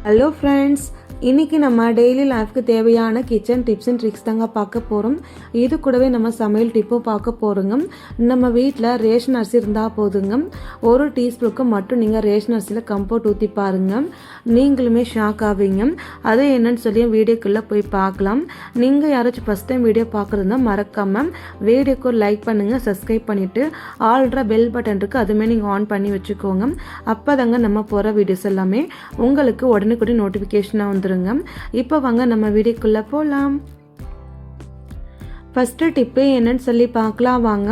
Hello friends, இன்றைக்கி நம்ம daily லைஃப்க்கு தேவையான கிச்சன் டிப்ஸ் அண்ட் ட்ரிக்ஸ் தாங்க பார்க்க போகிறோம். இது கூடவே நம்ம சமையல் டிப்பும் பார்க்க போகிறோங்க. நம்ம வீட்டில் ரேஷன் அரிசி இருந்தால் போதுங்க. ஒரு டீஸ்பூனுக்கு மட்டும் நீங்கள் ரேஷன் அரிசியில் கம்போர்ட் ஊற்றி பாருங்கள், நீங்களுமே ஷாக் ஆவீங்க. அது என்னன்னு சொல்லி வீடியோக்குள்ளே போய் பார்க்கலாம். நீங்கள் யாராச்சும் ஃபஸ்ட் டைம் வீடியோ பார்க்குறதுனா மறக்காமல் வீடியோக்கு லைக் பண்ணுங்கள், சப்ஸ்கிரைப் பண்ணிவிட்டு ஆல்ரெடி பெல் பட்டன் இருக்குது, அதுவுமே நீங்கள் ஆன் பண்ணி வச்சுக்கோங்க. அப்போ தாங்க நம்ம போகிற வீடியோஸ் எல்லாமே உங்களுக்கு உடனுக்குடனே நோட்டிஃபிகேஷனாக வந்துடும். இப்போ வாங்க நம்ம வீடியோக்குள்ள போலாம். ஃபஸ்ட்டு டிப்பு என்னன்னு சொல்லி பார்க்கலாம் வாங்க.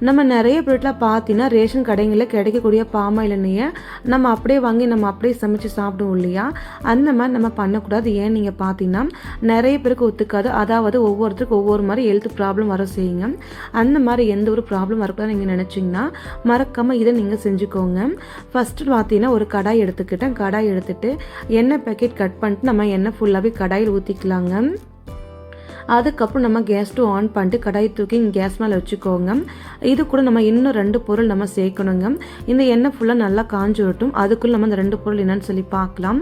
நம்ம நிறைய பொருட்கள் பார்த்தீங்கன்னா ரேஷன் கடைகளில் கிடைக்கக்கூடிய பாமாயில் எண்ணெயை நம்ம அப்படியே வாங்கி நம்ம அப்படியே சமைச்சு சாப்பிடுவோம் இல்லையா? அந்த மாதிரி நம்ம பண்ணக்கூடாது. ஏன் நீங்கள் பார்த்தீங்கன்னா நிறைய பேருக்கு ஒத்துக்காது. அதாவது ஒவ்வொருத்தருக்கும் ஒவ்வொரு மாதிரி ஹெல்த் ப்ராப்ளம் வர செய்யுங்க. அந்த மாதிரி எந்த ஒரு ப்ராப்ளம் வரக்கூடாது நீங்கள் நினச்சிங்கன்னா மறக்காமல் இதை நீங்கள் செஞ்சுக்கோங்க. ஃபஸ்ட்டு பார்த்தீங்கன்னா ஒரு கடாய் எடுத்துக்கிட்டேன். கடாய் எடுத்துகிட்டு எண்ணெய் பேக்கெட் கட் பண்ணிட்டு நம்ம எண்ணெய் ஃபுல்லாகவே கடாயில் ஊற்றிக்கலாங்க. அதுக்கப்புறம் நம்ம கேஸ் ஸ்டவ் ஆன் பண்ணிட்டு கடாயை தூக்கி கேஸ் மேலே வச்சுக்கோங்க. இது கூட நம்ம இன்னும் 2 பொருள் நம்ம சேர்க்கணுங்க. இந்த எண்ணெய் ஃபுல்லாக நல்லா காஞ்சி விட்டும். அதுக்குள்ளே நம்ம இந்த 2 பொருள் என்னன்னு சொல்லி பார்க்கலாம்.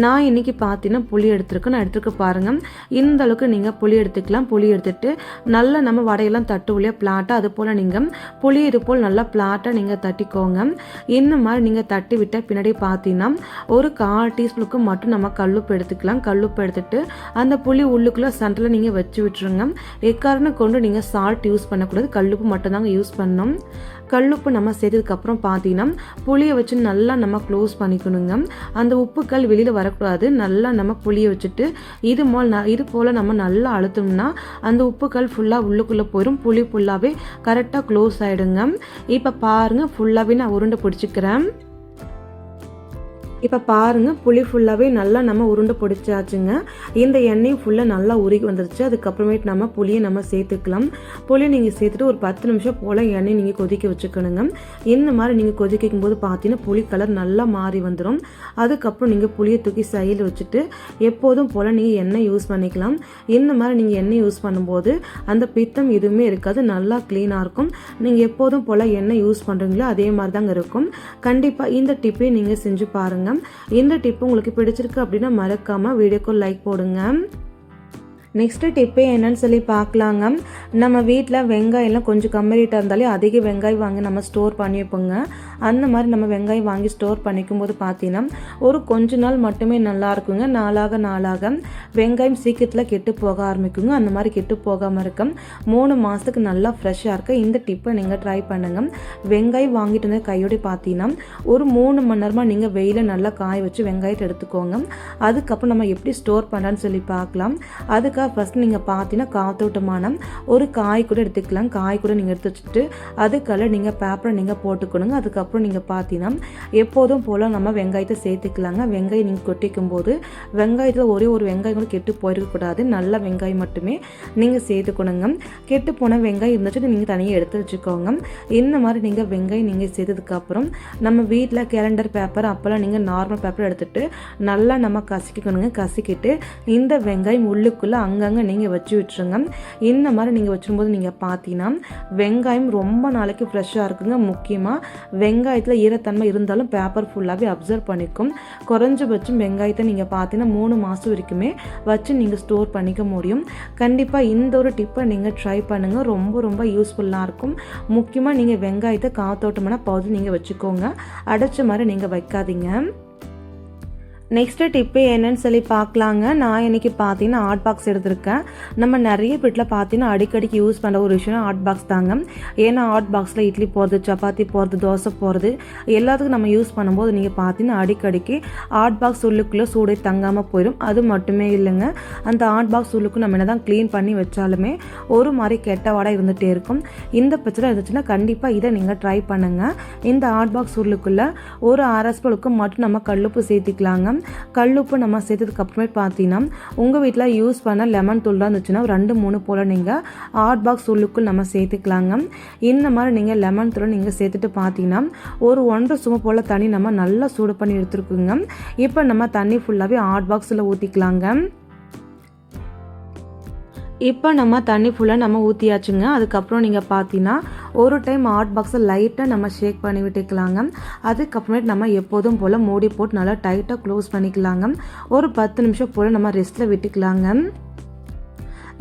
நான் இன்றைக்கி பார்த்தீங்கன்னா புளி எடுத்துருக்கேன். நான் எடுத்துக்க பாருங்கள். இந்த அளவுக்கு நீங்கள் புளி எடுத்துக்கலாம். புளி எடுத்துகிட்டு நல்லா நம்ம வடையெல்லாம் தட்டு வழியாக பிளாட்டாக அது போல் நீங்கள் புளி இது போல் நல்லா பிளாட்டாக நீங்கள் தட்டிக்கோங்க. இந்த மாதிரி நீங்கள் தட்டி விட்டால் பின்னாடி பார்த்தீங்கன்னா ஒரு 1/4 டீஸ்பூனுக்கு மட்டும் நம்ம கல்லுப்பு எடுத்துக்கலாம். கல்லுப்பு எடுத்துகிட்டு அந்த புளி உள்ளுக்குள்ளே சென்டரில் நீங்கள் வச்சு விட்டுருங்க. எக்காரணம் கொண்டு நீங்கள் சால்ட் யூஸ் பண்ணக்கூடாது, கல்லுப்பு மட்டும்தாங்க யூஸ் பண்ணணும். கல்லுப்பு நம்ம சேர்த்ததுக்கப்புறம் பார்த்தீங்கன்னா புளியை வச்சு நல்லா நம்ம க்ளோஸ் பண்ணிக்கணுங்க. அந்த உப்புக்கள் வெளியில் வரக்கூடாது. நல்லா நம்ம புளியை வச்சுட்டு இது போல் நம்ம நல்லா அழுத்தோம்னா அந்த உப்புக்கள் ஃபுல்லாக உள்ளுக்குள்ளே போயிடும். புளி ஃபுல்லாகவே கரெக்டாக க்ளோஸ் ஆகிடுங்க. இப்போ பாருங்கள், ஃபுல்லாகவே நான் உருண்டை பிடிச்சிக்கிறேன். இப்போ பாருங்கள், புளி ஃபுல்லாகவே நல்லா நம்ம உருண்டை பிடிச்சாச்சுங்க. இந்த எண்ணெயும் ஃபுல்லாக நல்லா உருகி வந்துருச்சு. அதுக்கப்புறமேட்டு நம்ம புளியை நம்ம சேர்த்துக்கலாம். புளியை நீங்கள் சேர்த்துட்டு ஒரு 10 நிமிஷம் போல் எண்ணெய் நீங்கள் கொதிக்க வச்சுக்கணுங்க. இந்த மாதிரி நீங்கள் கொதிக்கும் போது பார்த்தீங்கன்னா புளி கலர் நல்லா மாறி வந்துடும். அதுக்கப்புறம் நீங்கள் புளியை தூக்கி சைடில் வச்சுட்டு எப்போதும் போல் நீங்கள் எண்ணெய் யூஸ் பண்ணிக்கலாம். இந்த மாதிரி நீங்கள் எண்ணெய் யூஸ் பண்ணும்போது அந்த பித்தம் எதுவுமே இருக்காது, நல்லா க்ளீனாக இருக்கும். நீங்கள் எப்போதும் போல் எண்ணெய் யூஸ் பண்ணுறீங்களோ அதே மாதிரி தாங்க இருக்கும். கண்டிப்பாக இந்த டிப்பை நீங்கள் செஞ்சு பாருங்கள். இந்த டிப் உங்களுக்கு பிடிச்சிருக்கு அப்படின்னா மறக்காம வீடியோக்கு லைக் போடுங்க. நெக்ஸ்ட்டு டிப்பே என்னன்னு சொல்லி பார்க்கலாங்க. நம்ம வீட்டில் வெங்காயம்லாம் கொஞ்சம் கம்மி ரேட்டாக இருந்தாலே அதிக வெங்காயம் வாங்கி நம்ம ஸ்டோர் பண்ணி வைப்போங்க. அந்த மாதிரி நம்ம வெங்காயம் வாங்கி ஸ்டோர் பண்ணிக்கும் போது பார்த்தீங்கன்னா ஒரு கொஞ்ச நாள் மட்டுமே நல்லா இருக்குங்க. நாளாக வெங்காயம் சீக்கிரத்தில் கெட்டு போக ஆரம்பிக்குங்க. அந்த மாதிரி கெட்டு போகாமல் இருக்க 3 மாதத்துக்கு நல்லா ஃப்ரெஷ்ஷாக இருக்க இந்த டிப்பை நீங்கள் ட்ரை பண்ணுங்கள். வெங்காயம் வாங்கிட்டு வந்து கையோடு பார்த்தீங்கன்னா ஒரு 3 மணி நேரமாக நீங்கள் வெயிலில் நல்லா காய வச்சு வெங்காயத்தை எடுத்துக்கோங்க. அதுக்கப்புறம் நம்ம எப்படி ஸ்டோர் பண்ணுறான்னு சொல்லி பார்க்கலாம். அதுக்காக ஃபஸ்ட் நீங்கள் பார்த்தீங்கன்னா காத்தோட்டமான ஒரு காய் கூட எடுத்துக்கலாம். காய் கூட நீங்கள் எடுத்து வச்சுட்டு அதுக்கெல்லாம் நீங்கள் பேப்பரை நீங்கள் போட்டுக்கணுங்க. அதுக்கப்புறம் நீங்கள் பார்த்தீங்கன்னா எப்போதும் போல் நம்ம வெங்காயத்தை சேர்த்துக்கலாங்க. வெங்காயம் நீங்கள் கொட்டிக்கும் போது வெங்காயத்தில் ஒரே ஒரு வெங்காயம் கூட கெட்டு போயிருக்கக்கூடாது. நல்ல வெங்காயம் மட்டுமே நீங்கள் சேர்த்துக்கணுங்க. கெட்டு போன வெங்காயம் இருந்துச்சு நீங்கள் தனியாக எடுத்து வச்சுக்கோங்க. இந்த மாதிரி நீங்கள் வெங்காயம் நீங்கள் சேர்த்ததுக்கப்புறம் நம்ம வீட்டில் கேலண்டர் பேப்பர் அப்போல்லாம் நீங்கள் நார்மல் பேப்பர் எடுத்துகிட்டு நல்லா நம்ம கசக்கிக்கணுங்க. கசக்கிட்டு இந்த வெங்காயம் உள்ளுக்குள்ளே அங்கங்கே நீங்கள் வச்சு விட்டுருங்க. இந்த மாதிரி நீங்கள் வச்சுரும்போது நீங்கள் பார்த்தீங்கன்னா வெங்காயம் ரொம்ப நாளைக்கு ஃப்ரெஷ்ஷாக இருக்குங்க. முக்கியமாக வெங்காயத்தில் ஈரத்தன்மை இருந்தாலும் பேப்பர் ஃபுல்லாகவே அப்சர்வ் பண்ணிக்கும். குறைஞ்சபட்சம் வெங்காயத்தை நீங்கள் பார்த்தீங்கன்னா 3 மாதம் வரைக்குமே வச்சு நீங்கள் ஸ்டோர் பண்ணிக்க முடியும். கண்டிப்பாக இந்த ஒரு டிப்பை நீங்கள் ட்ரை பண்ணுங்கள். ரொம்ப யூஸ்ஃபுல்லாக இருக்கும். முக்கியமாக நீங்கள் வெங்காயத்தை காத்தோட்டமான பவுடர் நீங்கள் வச்சுக்கோங்க. அடைச்ச மாதிரி நீங்கள் வைக்காதீங்க. நெக்ஸ்ட்டு டிப்பு என்னன்னு சொல்லி பார்க்கலாங்க. நான் இன்றைக்கி பார்த்தீங்கன்னா ஹாட் பாக்ஸ் எடுத்திருக்கேன். நம்ம நிறைய வீட்டில் பார்த்தீங்கன்னா அடிக்கடிக்கு யூஸ் பண்ணுற ஒரு விஷயம் ஹாட் பாக்ஸ் தாங்க. ஏன்னா ஹாட் பாக்ஸில் இட்லி போடுறது, சப்பாத்தி போடுறது, தோசை போடுறது எல்லாத்துக்கும் நம்ம யூஸ் பண்ணும்போது நீங்கள் பார்த்தீங்கன்னா அடிக்கடிக்கு ஹாட் பாக்ஸ் உள்ளுக்குள்ளே சூடே தங்காமல் போயிடும். அது மட்டுமே இல்லைங்க, அந்த ஹாட் பாக்ஸ் உள்ளுக்கு நம்ம என்ன தான் க்ளீன் பண்ணி வச்சாலுமே ஒரு மாதிரி கெட்ட வாடை இருந்துகிட்டே இருக்கும். இந்த பிரச்சனை இருந்துச்சுன்னா கண்டிப்பாக இதை நீங்கள் ட்ரை பண்ணுங்கள். இந்த ஹாட் பாக்ஸ் உள்ளுக்குள்ளே ஒரு 1/2 ஸ்பூனுக்கு மட்டும் நம்ம கல்லுப்பு சேர்த்திக்கலாங்க. கல்லுப்பு நம்ம சேர்த்ததுக்கு அப்புறமே பார்த்தீங்கன்னா உங்கள் வீட்டில் யூஸ் பண்ண லெமன் தூள் தான் இருந்துச்சுன்னா 2-3 போல் நீங்கள் ஹாட் பாக்ஸ் உள்ளுக்குள் நம்ம சேர்த்துக்கலாங்க. இந்த மாதிரி நீங்கள் லெமன் தூளை நீங்கள் சேர்த்துட்டு பார்த்தீங்கன்னா ஒரு 1.5 ஸ்பூன் போல் தண்ணி நம்ம நல்லா சூடு பண்ணி எடுத்துருக்குங்க. இப்போ நம்ம தண்ணி ஃபுல்லாகவே ஹாட் பாக்ஸில் ஊற்றிக்கலாங்க. இப்போ நம்ம தண்ணி ஃபுல்லாக நம்ம ஊற்றியாச்சுங்க. அதுக்கப்புறம் நீங்கள் பார்த்தீங்கன்னா ஒரு டைம் ஹாட் பாக்ஸை லைட்டாக நம்ம ஷேக் பண்ணி விட்டுக்கலாங்க. அதுக்கப்புறமேட்டு நம்ம எப்போதும் போல் மூடி போட்டு நல்லா டைட்டாக க்ளோஸ் பண்ணிக்கலாங்க. ஒரு 10 நிமிஷம் போல் நம்ம ரெஸ்ட்டில் விட்டுக்கலாங்க.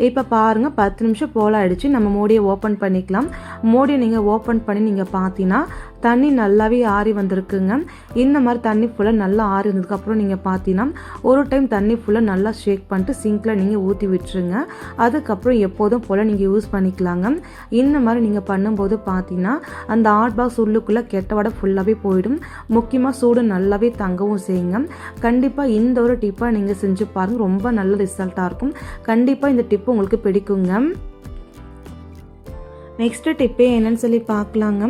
இப்போ பாருங்கள் 10 நிமிஷம் போல் ஆகிடுச்சு. நம்ம மூடியை ஓப்பன் பண்ணிக்கலாம். மூடியை நீங்கள் ஓப்பன் பண்ணி நீங்கள் பார்த்தீங்கன்னா தண்ணி நல்லாவே ஆறி வந்திருக்குங்க. இந்த மாதிரி தண்ணி ஃபுல்லாக நல்லா ஆறி வந்ததுக்கப்புறம் நீங்கள் பார்த்தீங்கன்னா ஒரு டைம் தண்ணி ஃபுல்லாக நல்லா ஷேக் பண்ணிட்டு சிங்கில் நீங்கள் ஊற்றி விட்டுருங்க. அதுக்கப்புறம் எப்போதும் போல் நீங்கள் யூஸ் பண்ணிக்கலாங்க. இந்த மாதிரி நீங்கள் பண்ணும்போது பார்த்தீங்கன்னா அந்த ஹாட் பாக்ஸ் உள்ளுக்குள்ளே கெட்ட வடை ஃபுல்லாகவே போயிடும். முக்கியமாக சூடு நல்லாவே தங்கவும் செய்யுங்க. கண்டிப்பாக இந்த ஒரு டிப்பை நீங்கள் செஞ்சு பாருங்கள். ரொம்ப நல்ல ரிசல்ட்டாக இருக்கும். கண்டிப்பாக இந்த டிப்பு உங்களுக்கு பிடிக்குங்க. நெக்ஸ்ட்டு டிப்பே என்னன்னு சொல்லி பார்க்கலாங்க.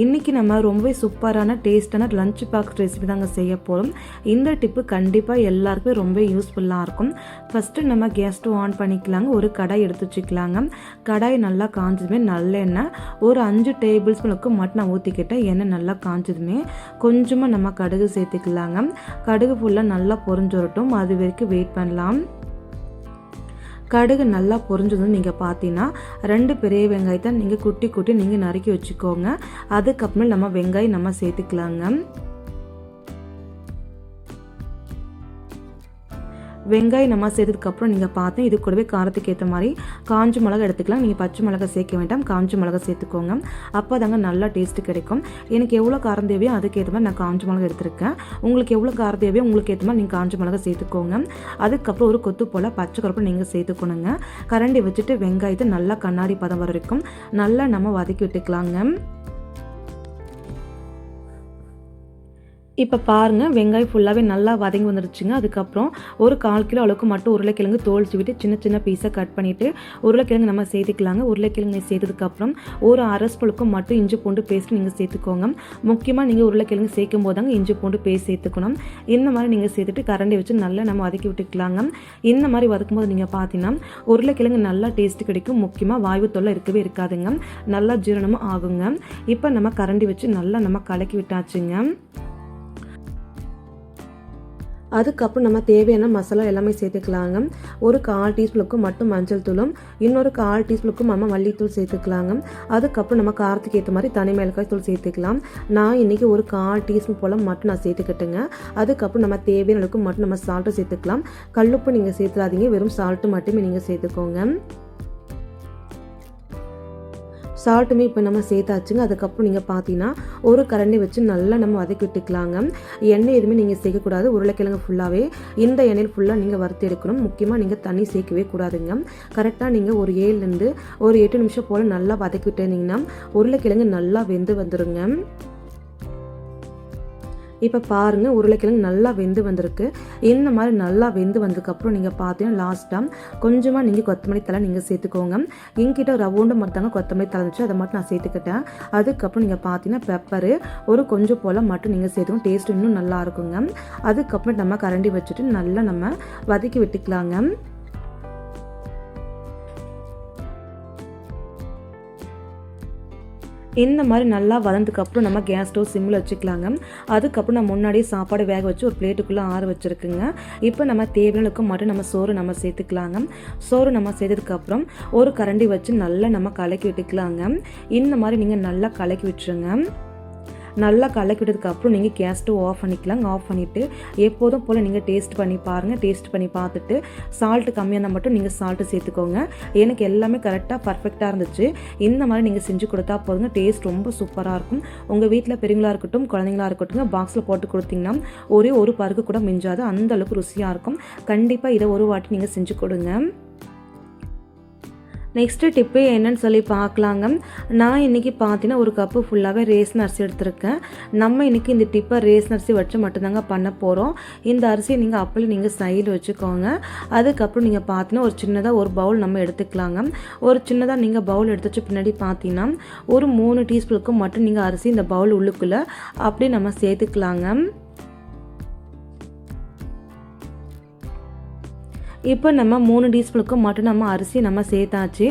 இன்றைக்கி நம்ம ரொம்பவே சூப்பரான டேஸ்டான லஞ்ச் பாக்ஸ் ரெசிபி தாங்க செய்ய போகிறோம். இந்த டிப்பு கண்டிப்பாக எல்லாருக்குமே ரொம்ப யூஸ்ஃபுல்லாக இருக்கும். ஃபஸ்ட்டு நம்ம கேஸ் ஸ்டவ் ஆன் பண்ணிக்கலாங்க. ஒரு கடாய் எடுத்து வச்சுக்கலாங்க. கடாய் நல்லா காஞ்சதுமே நல்லெண்ணெய் ஒரு 5 டேபிள் ஸ்பூனுக்கு மட்டும் நான் ஊற்றிக்கிட்டேன். எண்ணெய் நல்லா காஞ்சதுமே கொஞ்சமாக நம்ம கடுகு சேர்த்துக்கலாங்க. கடுகு ஃபுல்லாக நல்லா பொரிஞ்சு வரட்டும். அது வரைக்கும் வெயிட் பண்ணலாம். கடுகு நல்லா பொரிஞ்சதுன்னு நீங்கள் பார்த்தீங்கன்னா 2 பெரிய வெங்காயத்தை நீங்கள் குட்டி நீங்கள் நறுக்கி வச்சுக்கோங்க. அதுக்கப்புறமே நம்ம வெங்காயம் நம்ம சேர்த்துக்கலாங்க. வெங்காயம் நம்ம சேர்த்ததுக்கப்புறம் நீங்கள் பார்த்தேன் இது கூடவே காரத்துக்கு ஏற்ற மாதிரி காஞ்ச மிளகா எடுத்துக்கலாம். நீங்கள் பச்சை மிளகா சேர்க்க வேண்டாம், காஞ்ச மிளகா சேர்த்துக்கோங்க. அப்போ தாங்க நல்லா டேஸ்ட்டு கிடைக்கும். எனக்கு எவ்வளோ காரம் தேவையோ அதுக்கு ஏற்ற மாதிரி நான் காஞ்ச மிளகா எடுத்துருக்கேன். உங்களுக்கு எவ்வளோ காரம் தேவையோ உங்களுக்கு ஏற்ற மாதிரி நீங்கள் காஞ்ச மிளகா சேர்த்துக்கோங்க. அதுக்கப்புறம் ஒரு கொத்து போல் பச்சை கருப்பு நீங்கள் சேர்த்துக்கணுங்க. கரண்டி வச்சுட்டு வெங்காயத்தை நல்லா கண்ணாடி பதம் வர வரைக்கும் நல்லா நம்ம வதக்கி விட்டுக்கலாங்க. இப்போ பாருங்கள் வெங்காயம் ஃபுல்லாகவே நல்லா வதங்கி வந்துடுச்சுங்க. அதுக்கப்புறம் ஒரு 1/4 கிலோ அளவுக்கு மட்டும் உருளைக்கிழங்கு தோல் சீவிட்டு சின்ன பீஸாக கட் பண்ணிவிட்டு உருளைக்கிழங்கு நம்ம சேர்த்துக்கலாங்க. உருளைக்கிழங்கு சேர்த்ததுக்கப்புறம் ஒரு 1/2 ஸ்பூனுக்கு மட்டும் இஞ்சி பூண்டு பேஸ்ட் நீங்கள் சேர்த்துக்கோங்க. முக்கியமாக நீங்கள் உருளைக்கிழங்கு சேர்க்கும் போதாங்க இஞ்சி பூண்டு பேஸ்ட் சேர்த்துக்கணும். இந்த மாதிரி நீங்கள் சேர்த்துட்டு கரண்டி வச்சு நல்லா நம்ம வதக்கி விட்டுக்கலாங்க. இந்த மாதிரி வதக்கும்போது நீங்கள் பார்த்தீங்கன்னா உருளைக்கிழங்கு நல்லா டேஸ்ட்டு கிடைக்கும். முக்கியமாக வாய்வு தொல்லை இருக்கவே இருக்காதுங்க. நல்லா ஜீரணமும் ஆகுங்க. இப்போ நம்ம கரண்டி வச்சு நல்லா நம்ம கலக்கி விட்டாச்சுங்க. அதுக்கப்புறம் நம்ம தேவையான மசாலா எல்லாமே சேர்த்துக்கலாங்க. ஒரு 1/4 டீஸ்பூனுக்கு மட்டும் மஞ்சள் தூளும் இன்னொரு 1/4 டீஸ்பூனுக்கு நம்ம மல்லித்தூள் சேர்த்துக்கலாங்க. அதுக்கப்புறம் நம்ம காரத்துக்கு ஏற்ற மாதிரி தனி மிளகாய் தூள் சேர்த்துக்கலாம். நான் இன்றைக்கி ஒரு 1/4 டீஸ்பூன் போல் மட்டும் நான் சேர்த்துக்கிட்டேங்க. அதுக்கப்புறம் நம்ம தேவையான அளவுக்கு மட்டும் நம்ம சால்ட்டு சேர்த்துக்கலாம். கல்லுப்பு நீங்கள் சேர்த்துறாதீங்க, வெறும் சால்ட்டு மட்டுமே நீங்கள் சேர்த்துக்கோங்க. சால்ட்டுமே இப்போ நம்ம சேர்த்தாச்சுங்க. அதுக்கப்புறம் நீங்கள் பார்த்தீங்கன்னா ஒரு கரண்டி வச்சு நல்லா நம்ம வதக்கி விட்டுக்கலாங்க. எண்ணெய் எதுவுமே நீங்கள் சேர்க்கக்கூடாது. உருளைக்கிழங்கு ஃபுல்லாகவே இந்த எண்ணெயில் ஃபுல்லாக நீங்கள் வறுத்து எடுக்கணும். முக்கியமாக நீங்கள் தண்ணி சேர்க்கவே கூடாதுங்க. கரெக்டாக நீங்கள் ஒரு 7லேருந்து ஒரு 8 நிமிஷம் போல் நல்லா வதக்கி விட்டுருந்தீங்கன்னா உருளைக்கிழங்கு நல்லா வெந்து வந்துடுங்க. இப்போ பாருங்கள் உருளைக்கிழங்கு நல்லா வெந்து வந்திருக்கு. இந்த மாதிரி நல்லா வெந்து வந்ததுக்கப்புறம் நீங்கள் பார்த்தீங்கன்னா லாஸ்ட்டாக கொஞ்சமாக நீங்கள் கொத்தமல்லி தழை நீங்கள் சேர்த்துக்கோங்க. எங்கிட்ட ரவுண்டு மட்டும் கொத்தமல்லி தழை இருந்துச்சு, அதை மட்டும் நான் சேர்த்துக்கிட்டேன். அதுக்கப்புறம் நீங்கள் பார்த்தீங்கன்னா பெப்பரு ஒரு கொஞ்சம் போல் மட்டும் நீங்கள் சேர்த்துக்கணும். டேஸ்ட் இன்னும் நல்லா இருக்குங்க. அதுக்கப்புறம் நம்ம கரண்டி வச்சுட்டு நல்லா நம்ம வதக்கி விட்டுக்கலாங்க. இந்த மாதிரி நல்லா வதந்ததுக்கப்புறம் நம்ம கேஸ் ஸ்டவ் சிம்மில் வச்சுக்கலாங்க. அதுக்கப்புறம் நான் முன்னாடியே சாப்பாடு வேக வச்சு ஒரு பிளேட்டுக்குள்ளே ஆற வச்சுருக்குங்க. இப்போ நம்ம தேவையானதுக்கு மட்டும் நம்ம சோறு நம்ம சேர்த்துக்கலாங்க. சோறு நம்ம சேர்த்ததுக்கப்புறம் ஒரு கரண்டி வச்சு நல்லா நம்ம கலக்கி விட்டுக்கலாங்க. இந்த மாதிரி நீங்கள் நல்லா கலக்கி விட்டுருங்க. நல்லா கலக்கி விட்டதுக்கப்புறம் நீங்கள் கேஸ் ஸ்டவ் ஆஃப் பண்ணிக்கலாங்க. ஆஃப் பண்ணிவிட்டு எப்போதும் போல் நீங்கள் டேஸ்ட் பண்ணி பாருங்கள். டேஸ்ட் பண்ணி பார்த்துட்டு சால்ட்டு கம்மியாக இருந்தால் மட்டும் நீங்கள் சால்ட்டு சேர்த்துக்கோங்க. எனக்கு எல்லாமே கரெக்டாக பர்ஃபெக்டாக இருந்துச்சு. இந்த மாதிரி நீங்கள் செஞ்சு கொடுத்தா போதுங்க. டேஸ்ட் ரொம்ப சூப்பராக இருக்கும். உங்கள் வீட்டில் பெரியவங்களா இருக்கட்டும் குழந்தைங்களா இருக்கட்டும் பாக்ஸில் போட்டு கொடுத்தீங்கன்னா ஒரே ஒரு பருக்கு கூட மிஞ்சாது, அந்த அளவுக்கு ருசியாக இருக்கும். கண்டிப்பாக இதை ஒரு வாட்டி நீங்கள் செஞ்சு கொடுங்க. நெக்ஸ்ட்டு டிப்பு என்னன்னு சொல்லி பார்க்கலாங்க. நான் இன்றைக்கி பார்த்தீங்கன்னா ஒரு கப்பு ஃபுல்லாகவே ரேஷன் அரிசி எடுத்துருக்கேன். நம்ம இன்றைக்கி இந்த டிப்பை ரேஷன் அரிசி வச்சு மட்டும்தாங்க பண்ண போகிறோம். இந்த அரிசியை நீங்கள் அப்படியே நீங்கள் சைடில் வச்சுக்கோங்க. அதுக்கப்புறம் நீங்கள் பார்த்தீங்கன்னா ஒரு சின்னதாக ஒரு பவுல் நம்ம எடுத்துக்கலாங்க. ஒரு சின்னதாக நீங்கள் பவுல் எடுத்து வச்சு பின்னாடி பார்த்தீங்கன்னா ஒரு 3 டீஸ்பூனுக்கு மட்டும் நீங்கள் அரிசி இந்த பவுல் உள்ளுக்குள்ளே அப்படியே நம்ம சேர்த்துக்கலாங்க. இப்போ நம்ம 3 டீஸ்பூனுக்கு மட்டும் நம்ம அரிசி நம்ம சேர்த்தாச்சு.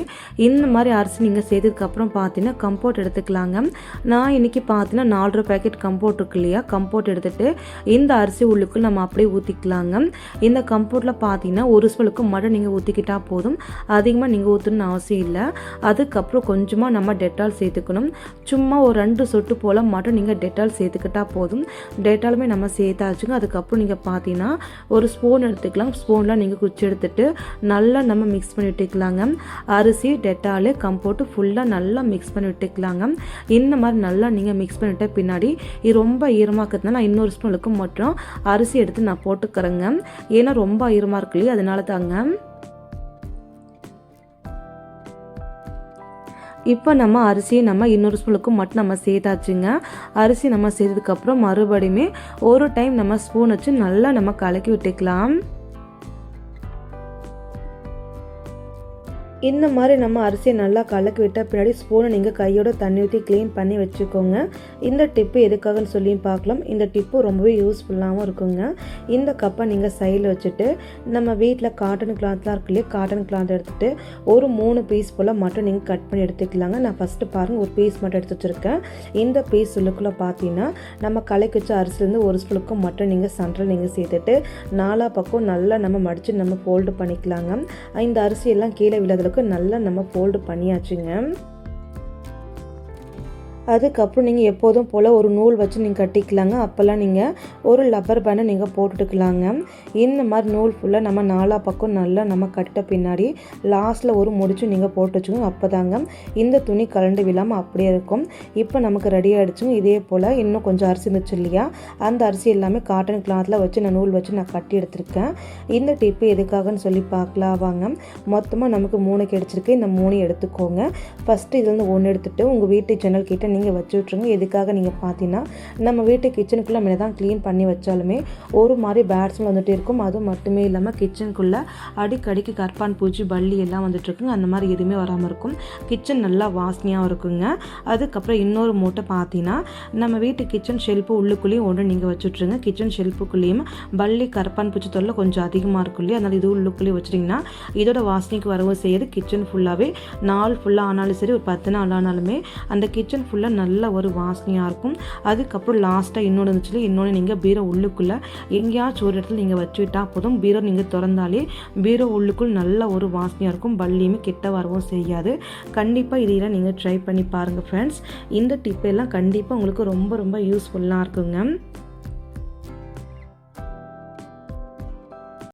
இந்த மாதிரி அரிசி நீங்கள் சேர்த்ததுக்கப்புறம் பார்த்தீங்கன்னா கம்போர்ட் எடுத்துக்கலாங்க. நான் இன்றைக்கி பார்த்தீங்கன்னா 4 பேக்கெட் கம்போர்ட் இருக்கு இல்லையா, கம்போர்ட் எடுத்துகிட்டு இந்த அரிசி உள்ளுக்குள் நம்ம அப்படியே ஊற்றிக்கலாங்க. இந்த கம்போர்ட்டில் பார்த்தீங்கன்னா 1 ஸ்பூனுக்கு மட்டும் நீங்கள் ஊற்றிக்கிட்டால் போதும், அதிகமாக நீங்கள் ஊற்றணும்னு அவசியம் இல்லை. அதுக்கப்புறம் கொஞ்சமாக நம்ம டெட்டால் சேர்த்துக்கணும். சும்மா ஒரு 2 சொட்டு போல் மட்டும் நீங்கள் டெட்டால் சேர்த்துக்கிட்டால் போதும். டெட்டாலுமே நம்ம சேர்த்தாச்சுங்க. அதுக்கப்புறம் நீங்கள் பார்த்தீங்கன்னா ஒரு ஸ்பூன் எடுத்துக்கலாம். ஸ்பூனில் நீங்கள் குச்சி எடுத்துட்டு நல்லா நம்ம மிக்ஸ் பண்ணி விட்டுக்கலாங்க. அரிசி டெட்டாலு கம்போர்ட்டு ஃபுல்லாக நல்லா மிக்ஸ் பண்ணி விட்டுக்கலாங்க. இந்த மாதிரி நல்லா நீங்கள் மிக்ஸ் பண்ணிவிட்ட பின்னாடி இது ரொம்ப ஈரமாக இருக்கிறதுனால நான் இன்னொரு ஸ்பூனுக்கு மட்டும் அரிசி எடுத்து நான் போட்டுக்கிறேங்க. ஏன்னா ரொம்ப ஈரமாக இருக்கு இல்லையா, அதனால தாங்க. இப்போ நம்ம அரிசியை நம்ம இன்னொரு ஸ்பூனுக்கு மட்டும் நம்ம சேர்த்தாச்சுங்க. அரிசி நம்ம சேர்த்ததுக்கப்புறம் மறுபடியுமே ஒரு டைம் நம்ம ஸ்பூன் வச்சு நல்லா நம்ம கலக்கி விட்டுக்கலாம். இந்த மாதிரி நம்ம அரிசியை நல்லா கலக்கி விட்டால் பின்னாடி ஸ்பூனை நீங்கள் கையோட தண்ணி ஊற்றி க்ளீன் பண்ணி வச்சுக்கோங்க. இந்த டிப்பு எதுக்காகன்னு சொல்லி பார்க்கலாம். இந்த டிப்பு ரொம்பவே யூஸ்ஃபுல்லாகவும் இருக்குங்க. இந்த கப்பை நீங்கள் சைடில் வச்சுட்டு நம்ம வீட்டில் காட்டன் கிளாத்லாம் இருக்கு இல்லையா, காட்டன் கிளாத் எடுத்துகிட்டு ஒரு 3 பீஸ் போல் மட்டும் நீங்கள் கட் பண்ணி எடுத்துக்கலாங்க. நான் ஃபஸ்ட்டு பாருங்கள் ஒரு பீஸ் மட்டும் எடுத்து வச்சுருக்கேன். இந்த பீஸ் உள்ளுக்குள்ளே பார்த்தீங்கன்னா நம்ம கலக்கி வச்ச அரிசிலேருந்து ஒரு ஸ்பூனுக்கு மட்டும் நீங்கள் சென்டரில் நீங்கள் சேர்த்துட்டு 4 பக்கம் நல்லா நம்ம மடித்து நம்ம ஃபோல்டு பண்ணிக்கலாங்க. இந்த அரிசியெல்லாம் கீழே விழாதளவுக்கு நல்லா நம்ம ஃபோல்டு பண்ணியாச்சுங்க. அதுக்கப்புறம் நீங்கள் எப்போதும் போல் ஒரு நூல் வச்சு நீங்கள் கட்டிக்கலாங்க. அப்போல்லாம் நீங்கள் ஒரு லப்பர் பேண்டை நீங்கள் போட்டுக்கலாங்க. இந்த மாதிரி நூல் ஃபுல்லாக நம்ம 4 பக்கம் நல்லா நம்ம கட்ட பின்னாடி லாஸ்ட்டில் ஒரு முடிச்சு நீங்கள் போட்டு வச்சுக்கோங்க. அப்போ தாங்க இந்த துணி கலண்டு விழாமல் அப்படியே இருக்கும். இப்போ நமக்கு ரெடி ஆகிடுச்சுங்க. இதே போல் இன்னும் கொஞ்சம் அரிசி இருந்துச்சு இல்லையா, அந்த அரிசி எல்லாமே காட்டன் கிளாத்தில் வச்சு நான் நூல் வச்சு நான் கட்டி எடுத்திருக்கேன். இந்த டிப்பு எதுக்காகன்னு சொல்லி பார்க்கலாம் வாங்க. மொத்தமாக நமக்கு 3 கிடச்சிருக்கு. இந்த 3 எடுத்துக்கோங்க. ஃபஸ்ட்டு இதுலேருந்து 1 எடுத்துகிட்டு உங்கள் வீட்டு ஜன்னல் கிட்ட நீங்கள் வச்சு விட்ருங்க. எதுக்காக நீங்கள் பார்த்தீங்கன்னா நம்ம வீட்டு கிச்சனுக்குள்ளே நம்ம தான் க்ளீன் பண்ணி வச்சாலுமே ஒரு மாதிரி பேட் ஸ்மெல் வந்துகிட்டே இருக்கும். அதுவும் மட்டுமே இல்லாமல் கிச்சனுக்குள்ளே அடிக்கடிக்கு கற்பான் பூச்சி பல்லி எல்லாம் வந்துட்டுருக்குங்க. அந்த மாதிரி எதுவுமே வராமல் இருக்கும். கிச்சன் நல்லா வாசனையாக இருக்குங்க. அதுக்கப்புறம் இன்னொரு மூட்டை பார்த்தீங்கன்னா நம்ம வீட்டு கிச்சன் ஷெல்ஃபு உள்ளுக்குள்ளேயும் ஒன்று நீங்கள் வச்சுட்ருங்க. கிச்சன் ஷெல்ஃபுக்குள்ளேயும் பல்லி கற்பான் பூச்சி தொல்லை கொஞ்சம் அதிகமாக இருக்கும் இல்லையா, அதனால் இது உள்ளுக்குள்ளேயே வச்சுட்டிங்கன்னா இதோட வாசனைக்கு வரவும் செய்யுது. கிச்சன் ஃபுல்லாகவே நாள் ஃபுல்லாக ஆனாலும் சரி, ஒரு 10 நாள் ஆனாலுமே அந்த கிச்சன் ஃபுல்லாக நல்ல ஒரு வாசனையாக இருக்கும். அதுக்கப்புறம் லாஸ்ட்டாக இன்னொன்று இருந்துச்சு, இன்னொன்று நீங்கள் பீரோ உள்ளுக்குள்ளே எங்கேயாச்சும் ஒரு இடத்துல நீங்கள் வச்சுவிட்டால் போதும். பீரோ நீங்கள் திறந்தாலே பீரோ உள்ளுக்குள் நல்ல ஒரு வாசனையாக இருக்கும். பல்லியுமே கிட்ட வரவும் செய்யாது. கண்டிப்பாக இதையெல்லாம் நீங்கள் ட்ரை பண்ணி பாருங்கள் ஃப்ரெண்ட்ஸ். இந்த டிப்பெல்லாம் கண்டிப்பாக உங்களுக்கு ரொம்ப ரொம்ப யூஸ்ஃபுல்லாக இருக்குங்க.